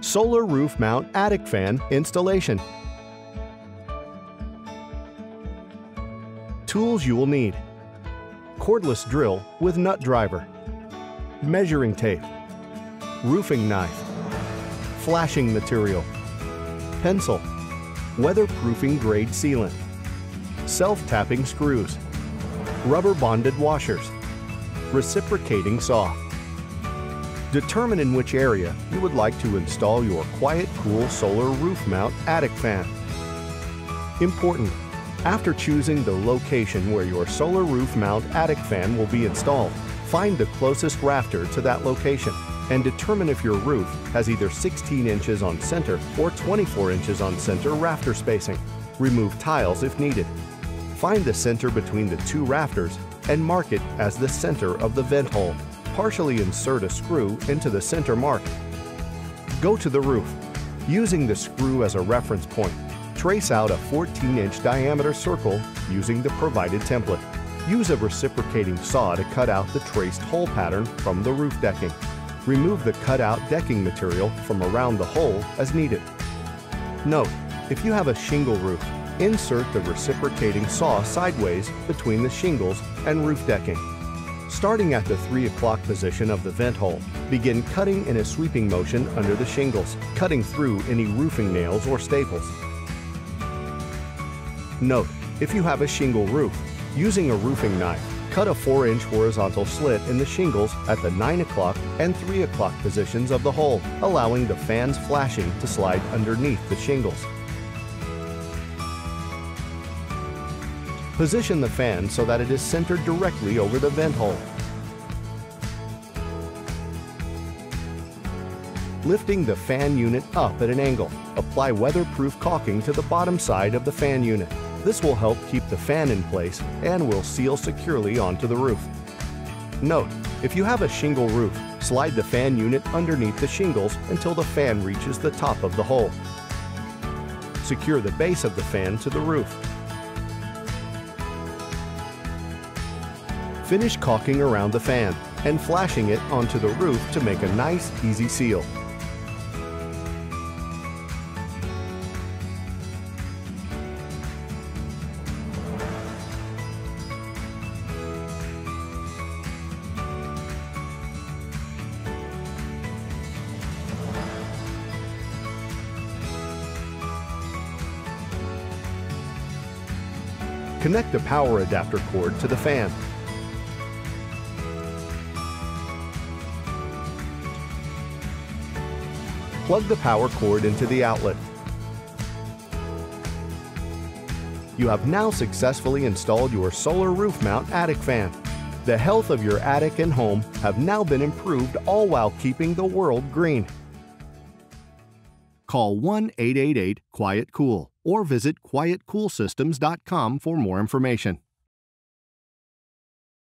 Solar roof mount attic fan installation. Tools you will need: cordless drill with nut driver, measuring tape, roofing knife, flashing material, pencil, weatherproofing grade sealant, self-tapping screws, rubber bonded washers, reciprocating saw. Determine in which area you would like to install your QuietCool solar roof mount attic fan. Important: after choosing the location where your solar roof mount attic fan will be installed, find the closest rafter to that location and determine if your roof has either 16 inches on center or 24 inches on center rafter spacing. Remove tiles if needed. Find the center between the two rafters and mark it as the center of the vent hole. Partially insert a screw into the center mark. Go to the roof. Using the screw as a reference point, trace out a 14-inch diameter circle using the provided template. Use a reciprocating saw to cut out the traced hole pattern from the roof decking. Remove the cut-out decking material from around the hole as needed. Note: if you have a shingle roof, insert the reciprocating saw sideways between the shingles and roof decking. Starting at the 3 o'clock position of the vent hole, begin cutting in a sweeping motion under the shingles, cutting through any roofing nails or staples. Note: if you have a shingle roof, using a roofing knife, cut a 4-inch horizontal slit in the shingles at the 9 o'clock and 3 o'clock positions of the hole, allowing the fan's flashing to slide underneath the shingles. Position the fan so that it is centered directly over the vent hole. Lifting the fan unit up at an angle, apply weatherproof caulking to the bottom side of the fan unit. This will help keep the fan in place and will seal securely onto the roof. Note: if you have a shingle roof, slide the fan unit underneath the shingles until the fan reaches the top of the hole. Secure the base of the fan to the roof. Finish caulking around the fan and flashing it onto the roof to make a nice, easy seal. Connect the power adapter cord to the fan. Plug the power cord into the outlet. You have now successfully installed your solar roof mount attic fan. The health of your attic and home have now been improved, all while keeping the world green. Call 1-888-QuietCool or visit QuietCoolSystems.com for more information.